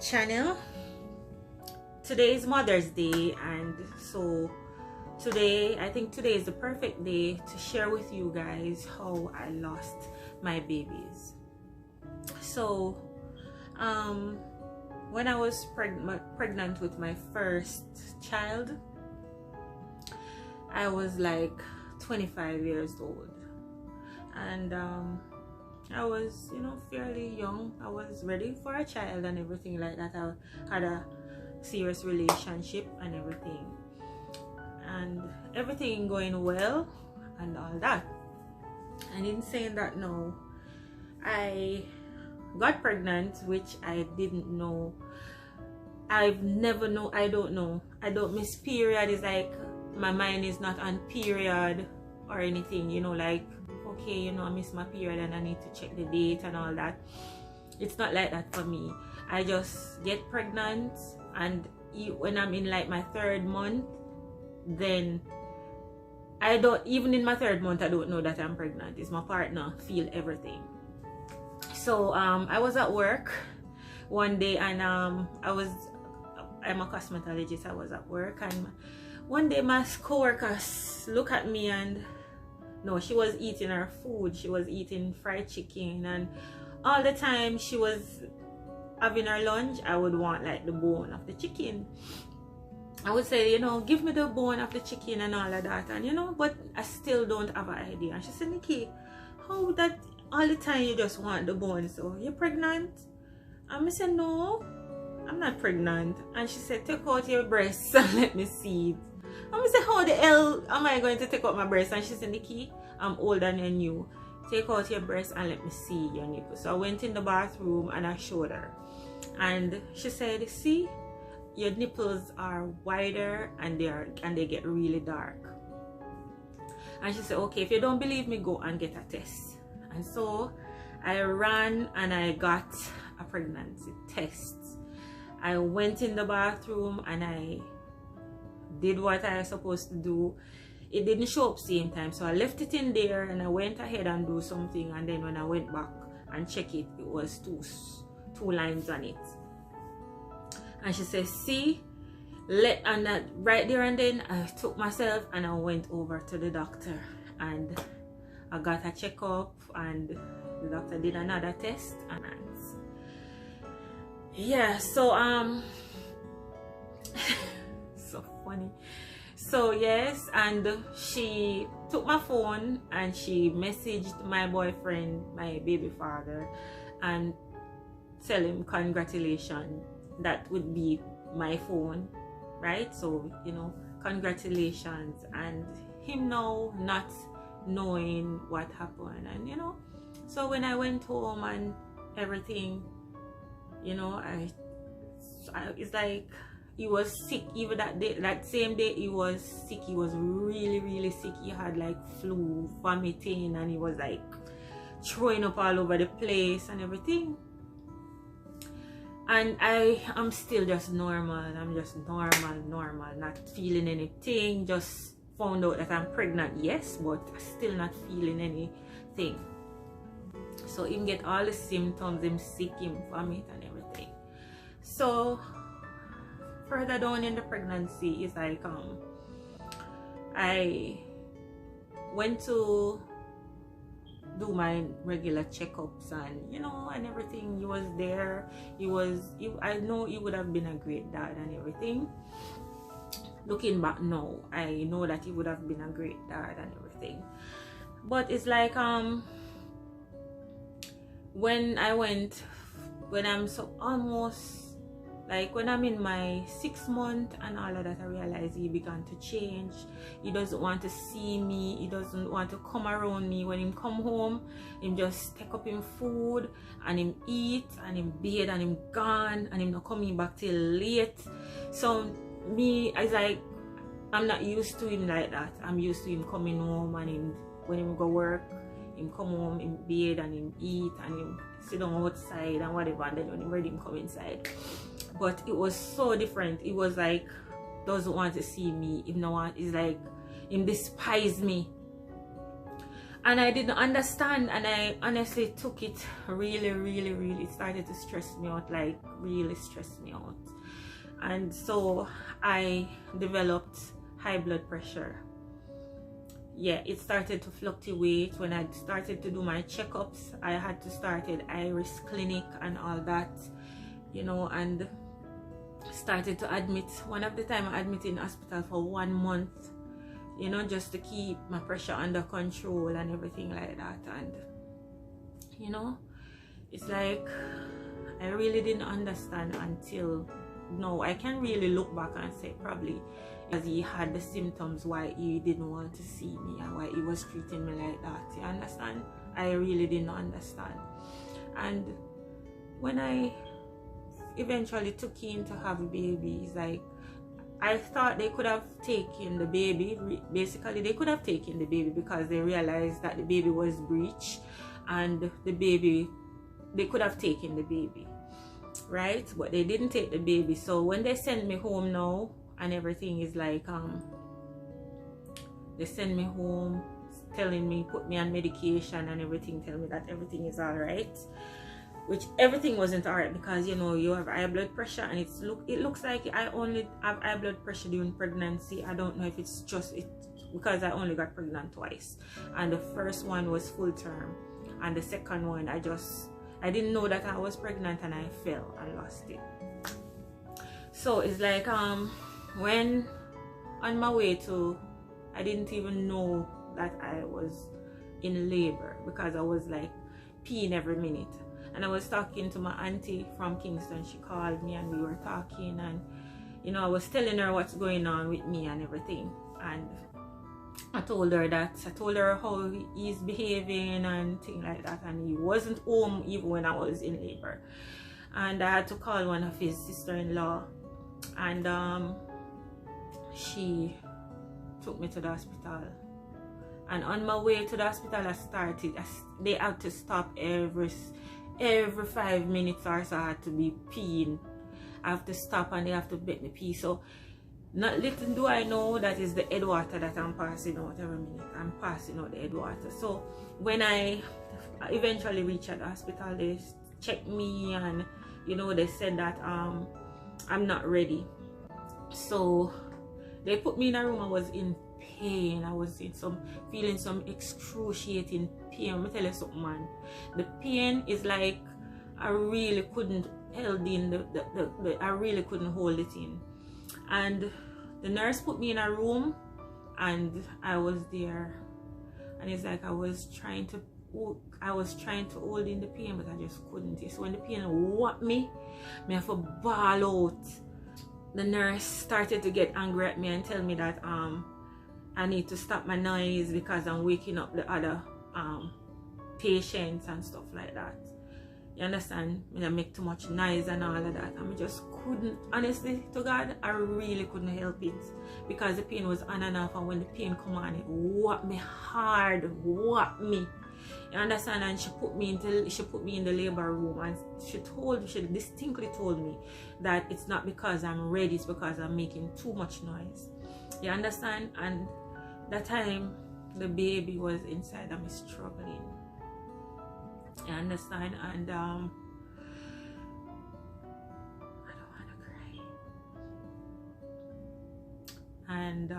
channel. Today is Mother's Day, and so I think today is the perfect day to share with you guys how I lost my babies. So when I was pregnant with my first child, I was like 25 years old, and I was, fairly young. I was ready for a child and everything like that. I had a serious relationship and everything going well and all that. And in saying that, no, I got pregnant, which I didn't know. I don't miss period. It's like my mind is not on period or anything, like, okay, I miss my period and I need to check the date and all that. It's not like that for me. I just get pregnant, and when I'm in like my 3rd month, then even in my 3rd month, I don't know that I'm pregnant. It's my partner feel everything. So I was at work one day, and I'm a cosmetologist. I was at work, and one day my co-workers look at me, and no, she was eating her food. She was eating fried chicken, and all the time she was having her lunch, I would want like the bone of the chicken. I would say, give me the bone of the chicken and all of that, and but I still don't have an idea. And she said, Nikki, how that all the time you just want the bone? So you're pregnant? And I said, no, I'm not pregnant. And she said, take out your breasts and let me see it. I said, how the hell am I going to take out my breast? And she said, Nikki, I'm older than you. Take out your breast and let me see your nipple. So I went in the bathroom and I showed her. And she said, see, your nipples are wider and they get really dark. And she said, okay, if you don't believe me, go and get a test. And so I ran and I got a pregnancy test. I went in the bathroom and I did what I was supposed to do. It didn't show up same time, so I left it in there and I went ahead and do something, and then when I went back and checked it, it was two lines on it. And she said, see, and that right there and then I took myself and I went over to the doctor, and I got a checkup, and the doctor did another test, and yeah, so so funny. So yes, and she took my phone and she messaged my boyfriend, my baby father, and tell him congratulations. That would be my phone, right? So congratulations. And him now not knowing what happened, and so when I went home and everything, it's like he was sick. Even that day, that same day, he was sick. He was really, really sick. He had like flu, vomiting, and he was like throwing up all over the place and everything. And I'm still just normal. I'm just normal, not feeling anything. Just found out that I'm pregnant, yes, but still not feeling anything. So him get all the symptoms, him sick, him vomit and everything. So further down in the pregnancy, it's like I went to do my regular checkups, and and everything. He was there. I know he would have been a great dad and everything. Looking back now, I know that he would have been a great dad and everything. But it's like when I'm so almost like when I'm in my 6th month and all of that, I realized he began to change. He doesn't want to see me. He doesn't want to come around me. When him come home, him just take up him food and him eat and him bathe and him gone, and him not coming back till late. So me, I was like, I'm not used to him like that. I'm used to him coming home, and when him go work, him come home, him bathe and him eat and him sit down outside and whatever, and then when him ready, him come inside. But it was so different. It was like, doesn't want to see me. Him no want, it's like him despise me. and I didn't understand, and I honestly took it really it started to stress me out, like really stress me out. And so I developed high blood pressure. Yeah, it started to fluctuate. When I started to do my checkups, I had to start at Iris Clinic and all that, you know, and started to admit. One of the time I admitted in hospital for 1 month, you know, just to keep my pressure under control and everything like that. And you know, it's like I really didn't understand until now. I can really look back and say probably because he had the symptoms why he didn't want to see me and why he was treating me like that. You understand? I really didn't understand. And when I eventually took him to have a baby, it's like I thought they could have taken the baby. Basically, they could have taken the baby because they realized that the baby was breech, and the baby, they could have taken the baby, right? But they didn't take the baby. So when they send me home now and everything is like they send me home telling me, put me on medication and everything, tell me that everything is all right, which everything wasn't all right, because you know, you have high blood pressure, and it looks like I only have high blood pressure during pregnancy. I don't know if it's just it, because I only got pregnant twice, and the first one was full term, and the second one I didn't know that I was pregnant, and I fell and lost it. So it's like when on my way to, I didn't even know that I was in labor, because I was like peeing every minute. And I was talking to my auntie from Kingston. She called me and we were talking, and you know, I was telling her what's going on with me and everything. And I told her how he's behaving and things like that, and he wasn't home even when I was in labor. And I had to call one of his sister-in-law, and she took me to the hospital. And on my way to the hospital, they had to stop every 5 minutes or so. I had to be peeing. I have to stop and they have to make me pee. So not little do I know that is the head water that I'm passing out every minute. I'm passing out the head water. So when I eventually reached at the hospital, they checked me, and you know, they said that I'm not ready. So they put me in a room. I was in pain. I was feeling some excruciating pain. Let me tell you something, man. The pain is like I really couldn't hold in I really couldn't hold it in. And the nurse put me in a room, and I was there, and it's like I was trying to hold in the pain, but I just couldn't. So when the pain whacked me, I have to bawl out. The nurse started to get angry at me and tell me that I need to stop my noise because I'm waking up the other patients and stuff like that. You understand? I make too much noise and all of that. I just couldn't, honestly to God, I really couldn't help it, because the pain was on and off, and when the pain come on, it whacked me hard, whacked me. You understand? And she put me in the labor room, and she distinctly told me that it's not because I'm ready, it's because I'm making too much noise. You understand? And that time the baby was inside of me struggling. You understand? And I don't want to cry. And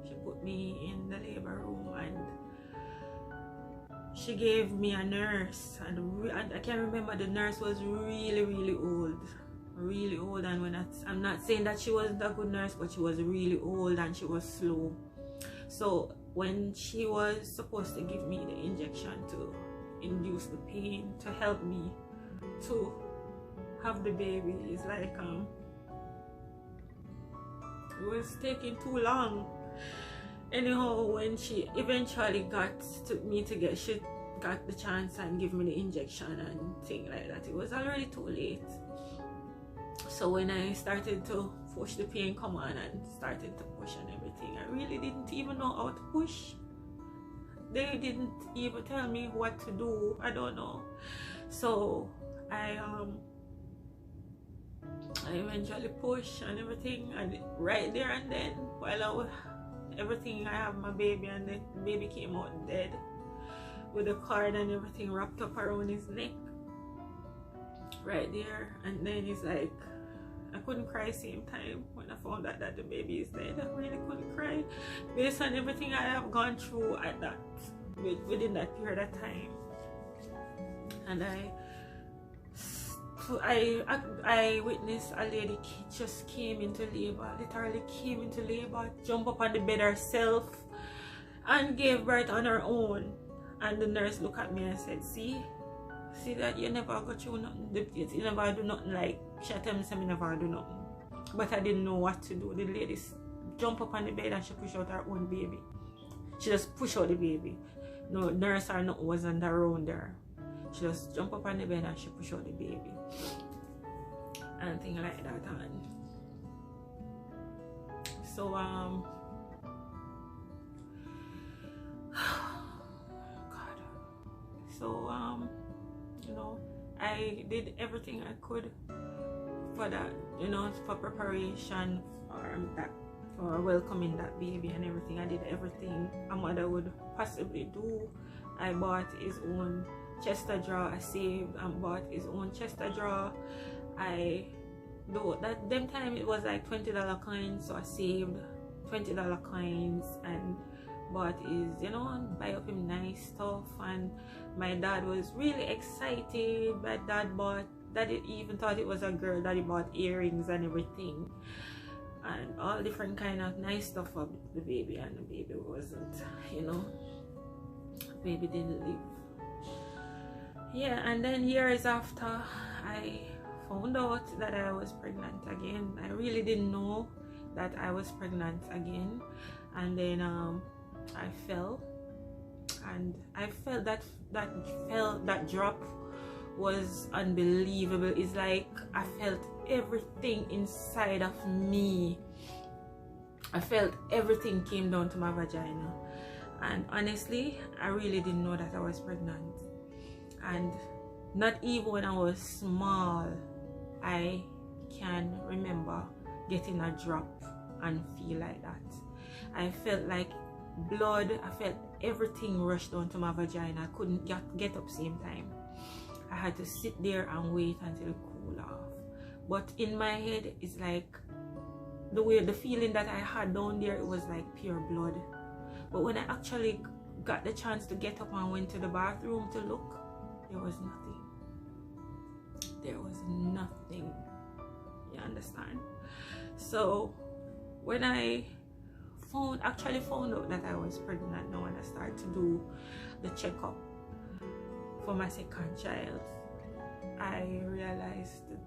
she put me in the labor room, and she gave me a nurse, and I can't remember, the nurse was really old. And I'm not saying that she wasn't a good nurse, but she was really old and she was slow. So when she was supposed to give me the injection to induce the pain, to help me to have the baby, it's like it was taking too long. Anyhow, when she eventually she got the chance and give me the injection and thing like that, it was already too late. So when I started to push, the pain come on and started to push and everything, I really didn't even know how to push. They didn't even tell me what to do. I don't know. So I eventually pushed and everything, and right there and then, while everything. I have my baby, and the baby came out dead with the cord and everything wrapped up around his neck right there. And then it's like I couldn't cry same time when I found out that the baby is dead. I really couldn't cry based on everything I have gone through at that within that period of time. And I witnessed a lady just came into labor, literally came into labor, jumped up on the bed herself and gave birth on her own. And the nurse looked at me and said, see that you never go through nothing, you never do nothing. Like, she told me I never do nothing, but I didn't know what to do. The lady jumped up on the bed and she pushed out her own baby. She just pushed out the baby. No nurse or nothing wasn't around there. She just jumped up on the bed and she pushed out the baby and things like that. And so God. So you know, I did everything I could for that, you know, for preparation for that, for welcoming that baby and everything. I did everything a mother would possibly do. I bought his own Chester drawer. I saved and bought his own Chester drawer. I do that. Them time it was like $20 coins, so I saved $20 coins and bought his, you know, buy up him nice stuff. And my dad was really excited. My dad even thought it was a girl. Daddy bought earrings and everything and all different kind of nice stuff for the baby, and the baby wasn't, you know, the baby didn't live. Yeah, and then years after I found out that I was pregnant again. I really didn't know that I was pregnant again. And then I fell, and I felt that drop was unbelievable. It's like I felt everything inside of me. I felt everything came down to my vagina, and honestly I really didn't know that I was pregnant. And not even when I was small I can remember getting a drop and feel like that. I felt like blood. I felt everything rushed down to my vagina. I couldn't get up same time. I had to sit there and wait until it cooled off. But in my head, it's like the feeling that I had down there, it was like pure blood. But when I actually got the chance to get up and went to the bathroom to look, there was nothing. There was nothing. You understand? So when I actually found out that I was pregnant now, and I started to do the checkup for my second child, I realized that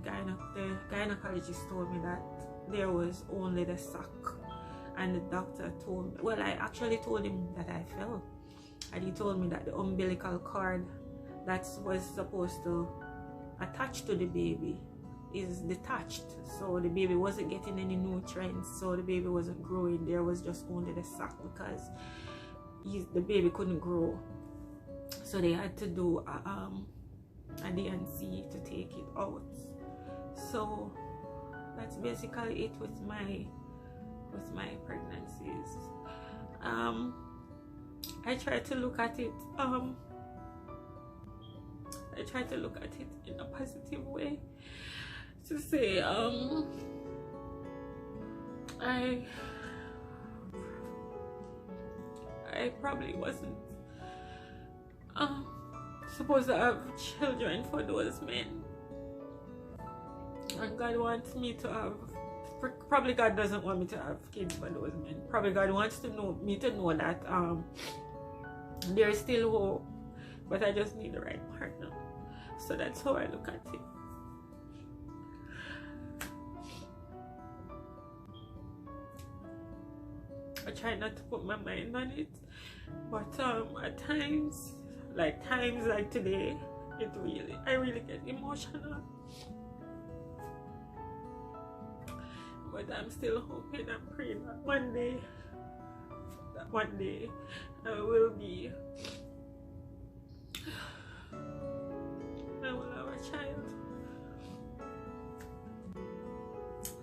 the gynecologist told me that there was only the sac, and the doctor told me, well, I actually told him that I fell, and he told me that the umbilical cord that was supposed to attach to the baby is detached, so the baby wasn't getting any nutrients, so the baby wasn't growing. There was just only the sac because the baby couldn't grow, so they had to do a D&C to take it out. So that's basically it with my pregnancies. I try to look at it in a positive way, to say I probably wasn't supposed to have children for those men, and God wants me to have, probably God doesn't want me to have kids for those men. Probably God wants me to know that there is still hope, but I just need the right partner. So that's how I look at it. I try not to put my mind on it, but at times like today, I really get emotional. But I'm still hoping and praying that one day I will have a child.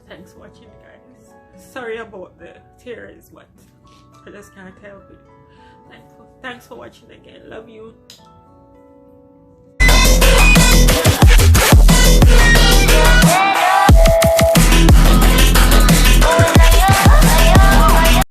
Thanks for watching, guys. sorry about the tears, but I just can't help it. Thanks for watching again. Love you.